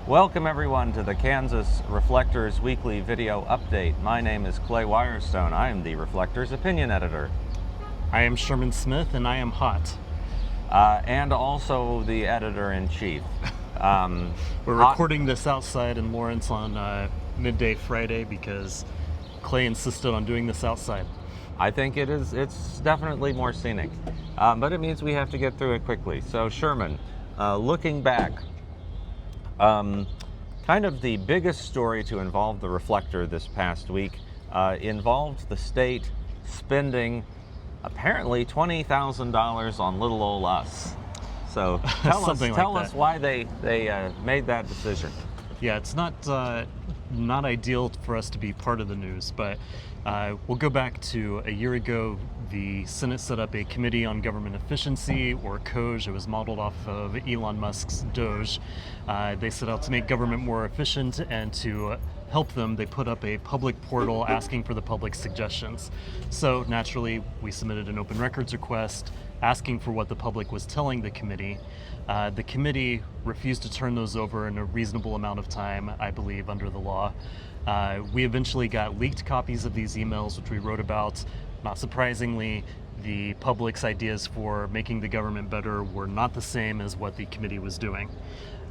Welcome everyone to the Kansas Reflector's weekly video update. My name is Clay Wirestone. I am the Reflector's opinion editor. I am Sherman Smith and I am hot. And also the editor-in-chief. We're recording this outside in Lawrence on midday Friday because Clay insisted on doing this outside. I think it's definitely more scenic, but it means we have to get through it quickly. So Sherman, looking back, kind of the biggest story to involve the Reflector this past week involved the state spending apparently $20,000 on little old us. So tell us why they made that decision. Yeah, it's not ideal for us to be part of the news, but we'll go back to a year ago. The Senate set up a Committee on Government Efficiency, or COGE. It was modeled off of Elon Musk's Doge. They set out to make government more efficient, and to help them, they put up a public portal asking for the public's suggestions. So naturally, we submitted an open records request asking for what the public was telling the committee. The committee refused to turn those over in a reasonable amount of time, I believe, under the law. We eventually got leaked copies of these emails, which we wrote about. Not surprisingly, the public's ideas for making the government better were not the same as what the committee was doing.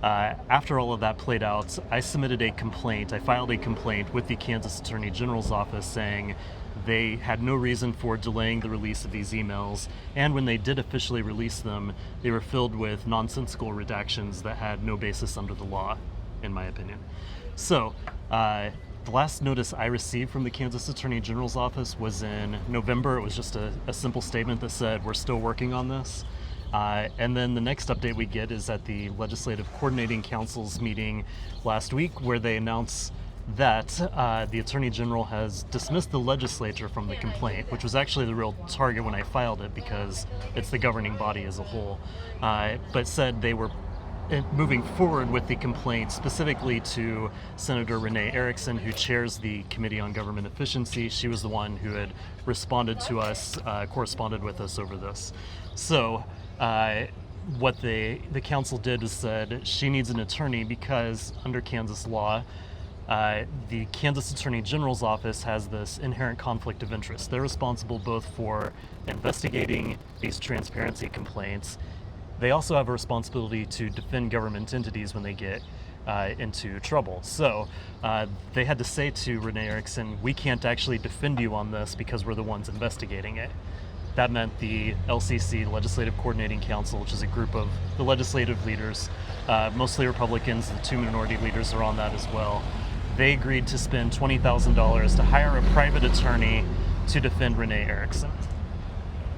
After all of that played out, I submitted a complaint. I filed a complaint with the Kansas Attorney General's office saying they had no reason for delaying the release of these emails, and when they did officially release them, they were filled with nonsensical redactions that had no basis under the law, in my opinion. So, the last notice I received from the Kansas Attorney General's office was in November. It was just a simple statement that said, we're still working on this. And then the next update we get is at the Legislative Coordinating Council's meeting last week, where they announce that the Attorney General has dismissed the legislature from the complaint, which was actually the real target when I filed it because it's the governing body as a whole, but said they were moving forward with the complaint specifically to Senator Renee Erickson, who chairs the Committee on Government Efficiency. She was the one who had responded to us, corresponded with us over this. So what the council did was said she needs an attorney because under Kansas law, the Kansas Attorney General's office has this inherent conflict of interest. They're responsible both for investigating these transparency complaints. They also have a responsibility to defend government entities when they get into trouble. So they had to say to Renee Erickson, we can't actually defend you on this because we're the ones investigating it. That meant the LCC, Legislative Coordinating Council, which is a group of the legislative leaders, mostly Republicans, the two minority leaders are on that as well. They agreed to spend $20,000 to hire a private attorney to defend Renee Erickson.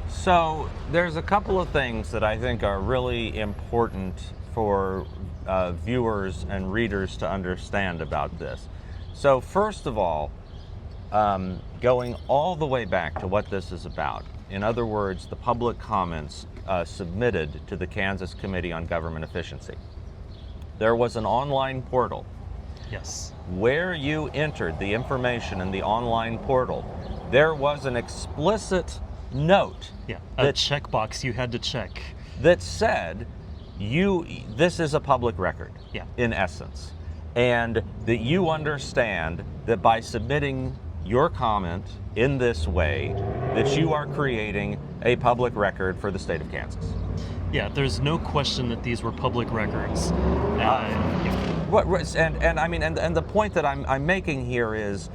So there's a couple of things that I think are really important for viewers and readers to understand about this. So first of all, going all the way back to what this is about, in other words, the public comments submitted to the Kansas Committee on Government Efficiency. There was an online portal. Yes. Where you entered the information in the online portal, there was an explicit note. Yeah, a checkbox you had to check. That said, this is a public record, yeah, in essence. And that you understand that by submitting your comment in this way, that you are creating a public record for the state of Kansas. Yeah, there's no question that these were public records. And the point that I'm making here is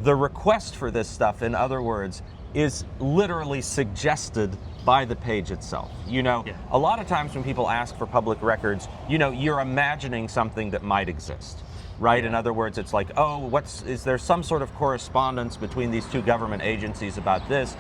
the request for this stuff, in other words, is literally suggested by the page itself. You know, yeah. A lot of times when people ask for public records, you know, you're imagining something that might exist, right? Yeah. In other words, it's like, oh, is there some sort of correspondence between these two government agencies about this?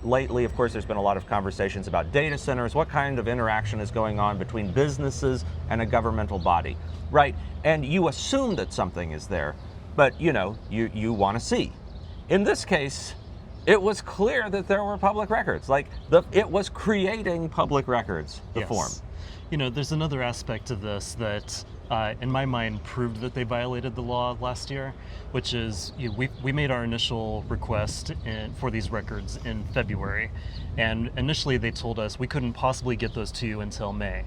Lately, of course, there's been a lot of conversations about data centers. What kind of interaction is going on between businesses and a governmental body, right? And you assume that something is there, but you want to see. In this case, it was clear that there were public records. It was creating public records, the form. You know, there's another aspect to this that, in my mind, proved that they violated the law last year, which is we made our initial request for these records in February, and initially they told us we couldn't possibly get those to you until May.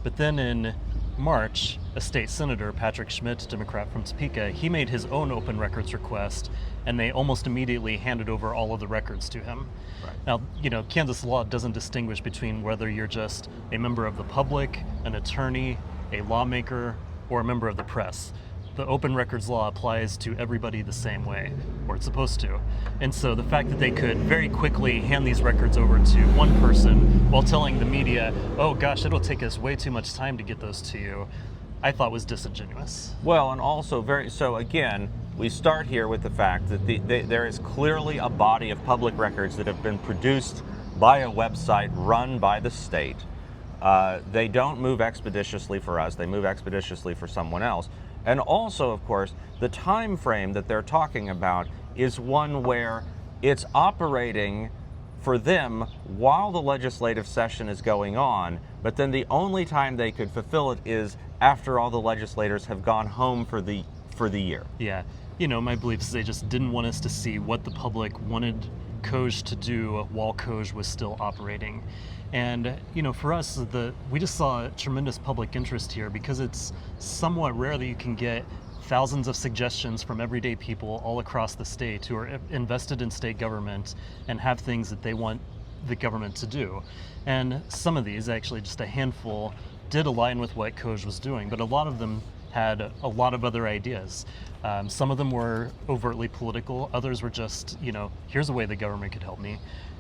But then in March, a state senator, Patrick Schmidt, Democrat from Topeka, he made his own open records request, and they almost immediately handed over all of the records to him. Right. Now, Kansas law doesn't distinguish between whether you're just a member of the public, an attorney, a lawmaker, or a member of the press. The open records law applies to everybody the same way, or it's supposed to. And so the fact that they could very quickly hand these records over to one person while telling the media, oh gosh, it'll take us way too much time to get those to you, I thought was disingenuous. Well, and also so again, we start here with the fact that there is clearly a body of public records that have been produced by a website run by the state. They don't move expeditiously for us, they move expeditiously for someone else. And also, of course, the time frame that they're talking about is one where it's operating for them while the legislative session is going on, but then the only time they could fulfill it is after all the legislators have gone home for the year. Yeah, my belief is they just didn't want us to see what the public wanted COJ to do while COJ was still operating. And for us, we just saw tremendous public interest here because it's somewhat rare that you can get thousands of suggestions from everyday people all across the state who are invested in state government and have things that they want the government to do. And some of these, actually just a handful, did align with what COJ was doing, but a lot of them had a lot of other ideas. Some of them were overtly political, others were just, here's a way the government could help me.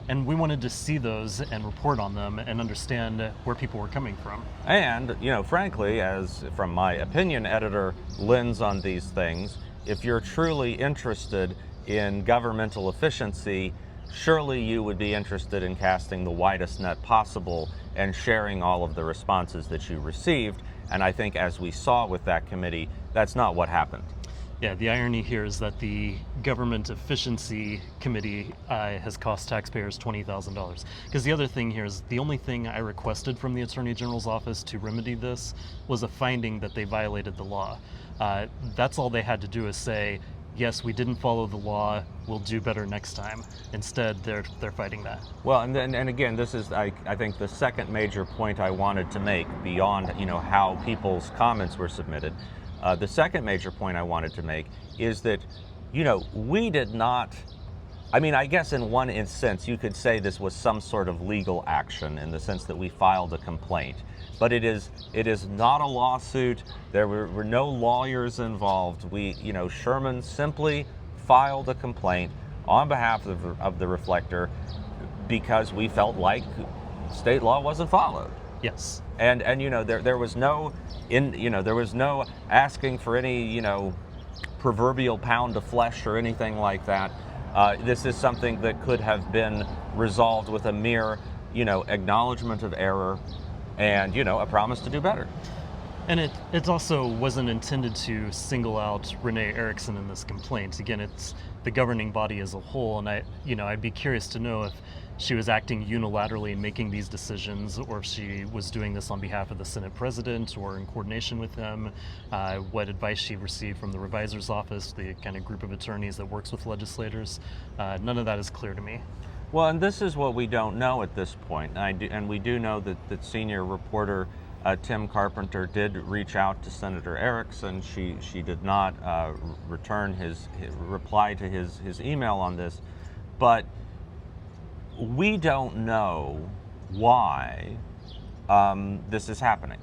And we wanted to see those and report on them and understand where people were coming from. And, frankly, as from my opinion editor lens on these things, if you're truly interested in governmental efficiency, surely you would be interested in casting the widest net possible and sharing all of the responses that you received. And I think, as we saw with that committee, that's not what happened. Yeah, the irony here is that the Government Efficiency Committee has cost taxpayers $20,000. Because the other thing here is the only thing I requested from the Attorney General's office to remedy this was a finding that they violated the law. That's all they had to do is say, yes, we didn't follow the law, we'll do better next time. Instead, they're fighting that. Well, and again, this is, I think, the second major point I wanted to make beyond, how people's comments were submitted. The second major point I wanted to make is that, we did not, I guess in one instance you could say this was some sort of legal action in the sense that we filed a complaint. But it is not a lawsuit. There were no lawyers involved. Sherman simply filed a complaint on behalf of the Reflector because we felt like state law wasn't followed. Yes. And there was no there was no asking for any proverbial pound of flesh or anything like that. This is something that could have been resolved with a mere acknowledgement of error and a promise to do better. And it also wasn't intended to single out Renee Erickson in this complaint. Again, it's the governing body as a whole, and I'd be curious to know if she was acting unilaterally in making these decisions, or if she was doing this on behalf of the Senate President or in coordination with him, what advice she received from the revisor's office, the kind of group of attorneys that works with legislators. None of that is clear to me. Well, and this is what we don't know at this point. And we do know that senior reporter Tim Carpenter did reach out to Senator Erickson. She did not return his reply to his email on this, but we don't know why this is happening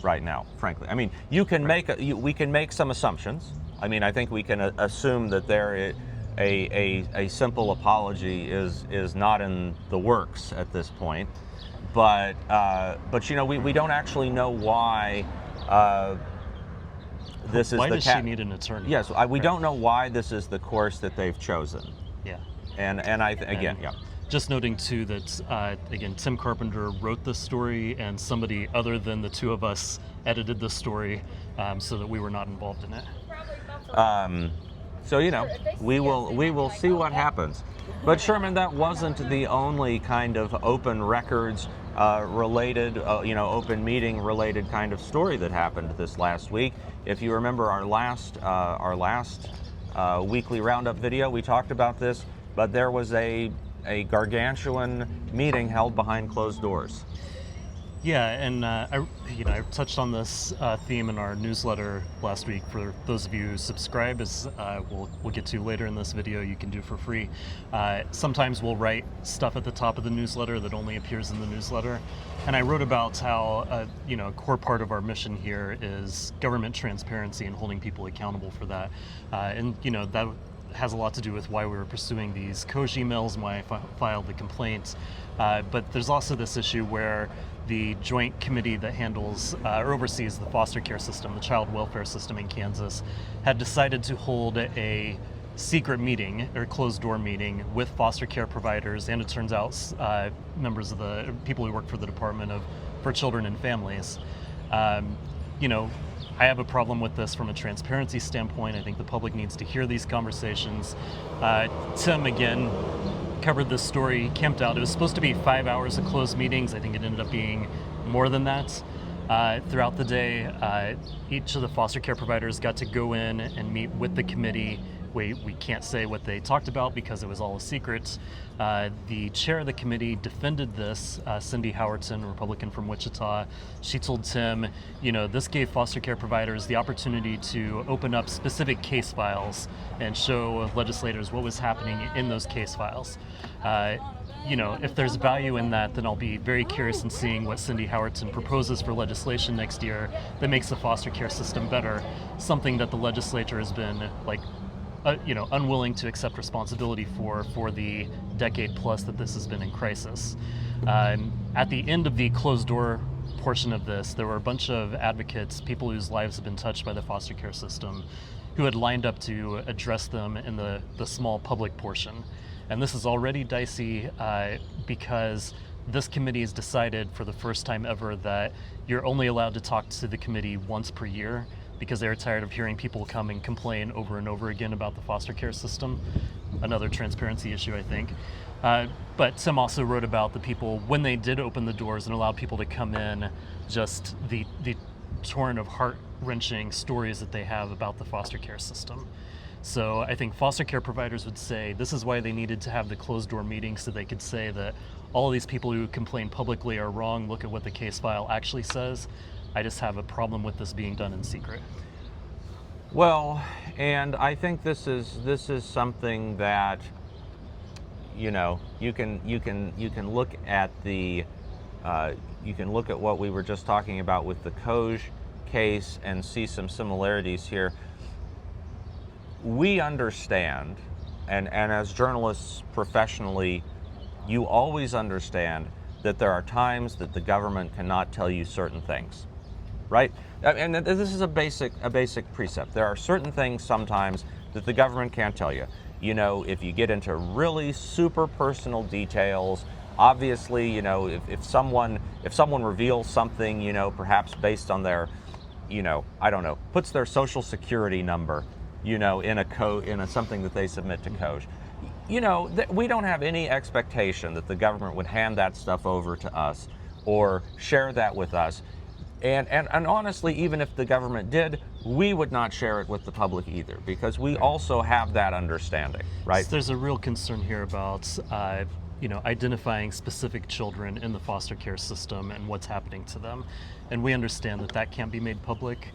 right now, frankly. You can we can make some assumptions. I think we can assume that a simple apology is not in the works at this point. But we don't actually know why this is. Why does she need an attorney? Yes, we don't know why this is the course that they've chosen. Yeah. And again, yeah. Just noting too that again, Tim Carpenter wrote this story, and somebody other than the two of us edited the story, so that we were not involved in it. So we will see what happens. But Sherman, that wasn't the only kind of open records related, open meeting related kind of story that happened this last week. If you remember our last weekly Roundup video, we talked about this, but there was a gargantuan meeting held behind closed doors. Yeah, and I touched on this theme in our newsletter last week. For those of you who subscribe, as we'll get to later in this video, you can do for free. Sometimes we'll write stuff at the top of the newsletter that only appears in the newsletter, and I wrote about how a core part of our mission here is government transparency and holding people accountable for that, and that has a lot to do with why we were pursuing these COJ emails and why I filed the complaint. But there's also this issue where the joint committee that handles or oversees the foster care system, the child welfare system in Kansas, had decided to hold a secret meeting or closed door meeting with foster care providers, and it turns out members of the people who work for the Department for Children and Families. I have a problem with this from a transparency standpoint. I think the public needs to hear these conversations. Tim, again, covered this story, camped out. It was supposed to be 5 hours of closed meetings. I think it ended up being more than that. Throughout the day, each of the foster care providers got to go in and meet with the committee. We can't say what they talked about because it was all a secret. The chair of the committee defended this, Cindy Howerton, Republican from Wichita. She told Tim, this gave foster care providers the opportunity to open up specific case files and show legislators what was happening in those case files. If there's value in that, then I'll be very curious in seeing what Cindy Howerton proposes for legislation next year that makes the foster care system better, something that the legislature has been unwilling to accept responsibility for the decade plus that this has been in crisis. At the end of the closed door portion of this, there were a bunch of advocates, people whose lives have been touched by the foster care system, who had lined up to address them in the small public portion. And this is already dicey because this committee has decided for the first time ever that you're only allowed to talk to the committee once per year, because they're tired of hearing people come and complain over and over again about the foster care system. Another transparency issue, I think. But Tim also wrote about the people, when they did open the doors and allowed people to come in, just the torrent of heart-wrenching stories that they have about the foster care system. So I think foster care providers would say this is why they needed to have the closed door meeting, so they could say that all of these people who complain publicly are wrong. Look at what the case file actually says. I just have a problem with this being done in secret. Well, and I think this is something that you can look at you can look at what we were just talking about with the COJ case and see some similarities here. We understand, and as journalists professionally, you always understand that there are times that the government cannot tell you certain things. Right? And this is a basic precept. There are certain things sometimes that the government can't tell you. If you get into really super personal details, obviously, if someone reveals something, perhaps based on their, I don't know, puts their social security number, in a something that they submit to COJ. We don't have any expectation that the government would hand that stuff over to us or share that with us. And honestly, even if the government did, we would not share it with the public either, because we also have that understanding, right? So there's a real concern here about, identifying specific children in the foster care system and what's happening to them. And we understand that that can't be made public,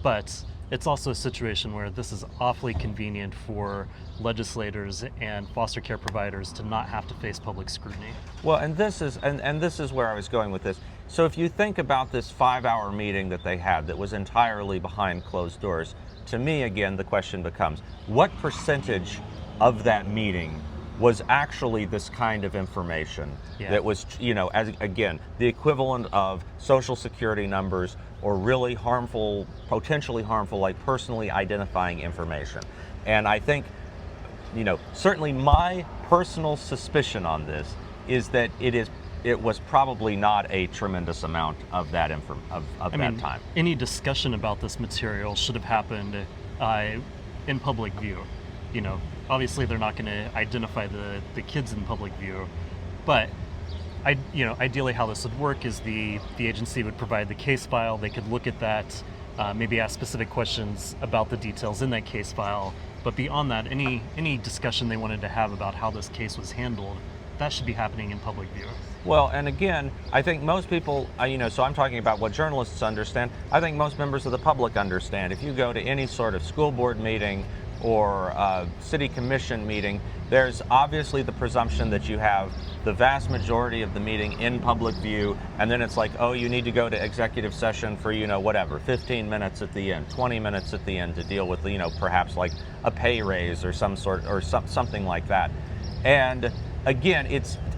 but it's also a situation where this is awfully convenient for legislators and foster care providers to not have to face public scrutiny. Well, and this is where I was going with this. So if you think about this 5-hour meeting that they had that was entirely behind closed doors, to me, again, the question becomes, what percentage of that meeting was actually this kind of information that was, the equivalent of social security numbers or really harmful, potentially harmful, like personally identifying information. And I think, certainly my personal suspicion on this is that it was probably not a tremendous amount of that that time. Any discussion about this material should have happened in public view. Obviously they're not going to identify the kids in public view, but ideally how this would work is the agency would provide the case file. They could look at that, maybe ask specific questions about the details in that case file. But beyond that, any discussion they wanted to have about how this case was handled that should be happening in public view. Well, and again, I think most people, so I'm talking about what journalists understand. I think most members of the public understand. If you go to any sort of school board meeting or city commission meeting, there's obviously the presumption that you have the vast majority of the meeting in public view, and then it's like, oh, you need to go to executive session for, whatever, 15 minutes at the end, 20 minutes at the end to deal with, perhaps like a pay raise or something like that. And again,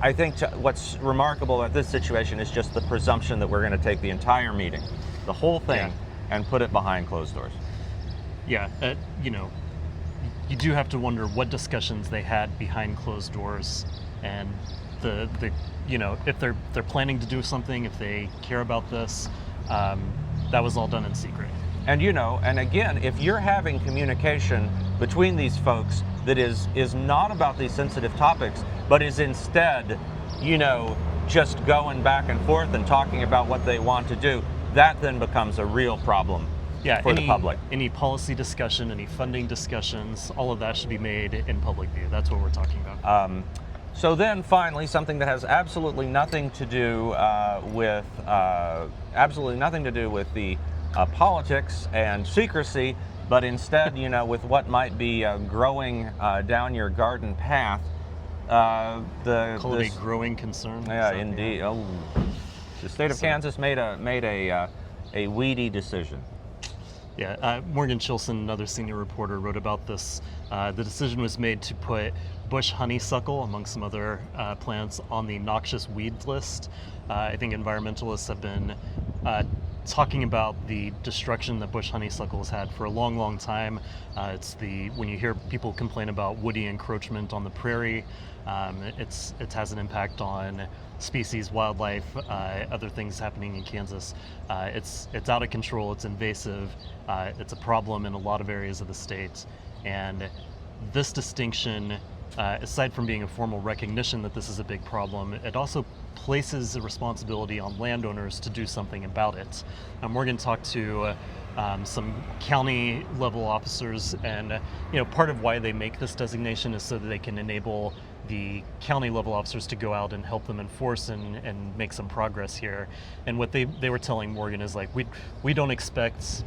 I think what's remarkable about this situation is just the presumption that we're going to take the entire meeting, the whole thing, and put it behind closed doors. Yeah, you do have to wonder what discussions they had behind closed doors, and the if they're planning to do something, if they care about this, that was all done in secret. And and again, if you're having communication between these folks that is not about these sensitive topics, but is instead, just going back and forth and talking about what they want to do, that then becomes a real problem for the public. Any policy discussion, any funding discussions, all of that should be made in public view. That's what we're talking about. So then finally, something that has absolutely nothing to do with the politics and secrecy, but instead, with what might be growing down your garden path. Call it a growing concern. Yeah, indeed. Oh, the state of Kansas made a weedy decision. Yeah, Morgan Chilson, another senior reporter, wrote about this. The decision was made to put bush honeysuckle, among some other plants, on the noxious weed list. I think environmentalists have been talking about the destruction that bush honeysuckle has had for a long, long time. When you hear people complain about woody encroachment on the prairie, it has an impact on species, wildlife, other things happening in Kansas. It's out of control. It's invasive. It's a problem in a lot of areas of the state, and this distinction, aside from being a formal recognition that this is a big problem, it also places a responsibility on landowners to do something about it. Morgan talked to some county level officers, and part of why they make this designation is so that they can enable the county level officers to go out and help them enforce and make some progress here. And what they were telling Morgan is like, we don't expect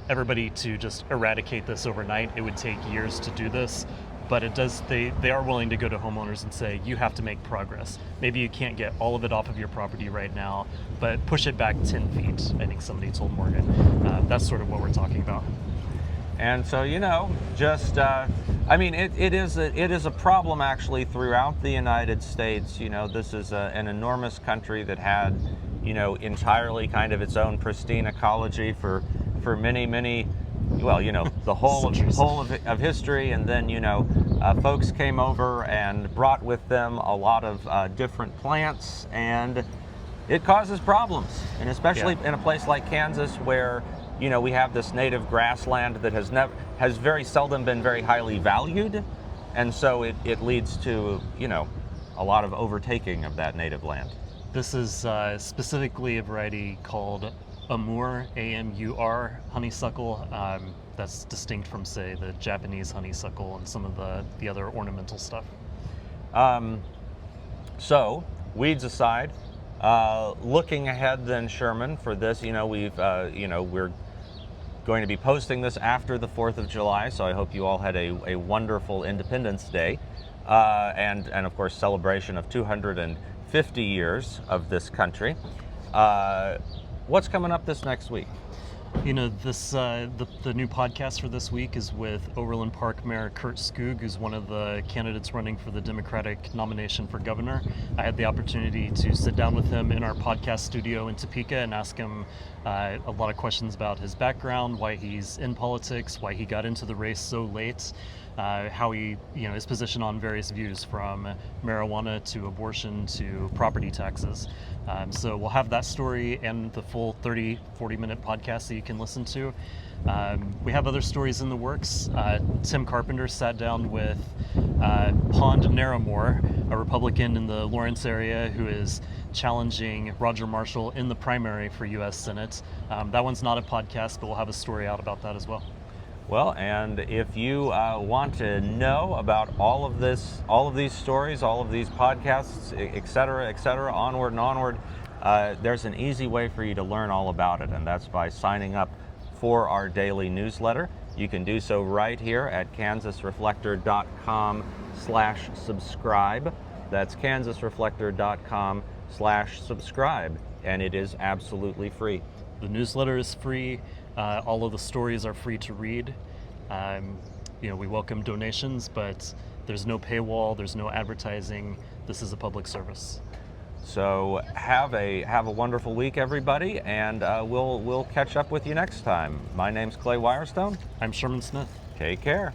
everybody to just eradicate this overnight. It would take years to do this. But they are willing to go to homeowners and say, you have to make progress. Maybe you can't get all of it off of your property right now, but push it back 10 feet, I think somebody told Morgan. That's sort of what we're talking about. And so, it is a problem actually throughout the United States. This is an enormous country that had, entirely kind of its own pristine ecology for many, many, the whole of history, and then folks came over and brought with them a lot of different plants, and it causes problems, and especially in a place like Kansas where we have this native grassland that has very seldom been very highly valued, and so it leads to a lot of overtaking of that native land. This is specifically a variety called Amur, A-M-U-R, honeysuckle. That's distinct from, say, the Japanese honeysuckle and some of the other ornamental stuff. So, weeds aside, looking ahead then, Sherman, for this, we're going to be posting this after the 4th of July, so I hope you all had a wonderful Independence Day, and of course celebration of 250 years of this country. What's coming up this next week? This the new podcast for this week is with Overland Park Mayor Kurt Skoog, who's one of the candidates running for the Democratic nomination for governor. I had the opportunity to sit down with him in our podcast studio in Topeka and ask him a lot of questions about his background, why he's in politics, why he got into the race so late, how he, his position on various views from marijuana to abortion to property taxes. So we'll have that story and the full 40 minute podcast that you can listen to. We have other stories in the works. Tim Carpenter sat down with Pond Narramore, a Republican in the Lawrence area who is challenging Roger Marshall in the primary for U.S. Senate. That one's not a podcast, but we'll have a story out about that as well. Well, and if you want to know about all of these stories, all of these podcasts, et cetera, onward and onward, there's an easy way for you to learn all about it, and that's by signing up for our daily newsletter. You can do so right here at kansasreflector.com/subscribe. That's kansasreflector.com/subscribe, and it is absolutely free. The newsletter is free. All of the stories are free to read. We welcome donations, but there's no paywall, there's no advertising. This is a public service. So have a wonderful week, everybody, and we'll catch up with you next time. My name's Clay Wirestone. I'm Sherman Smith. Take care.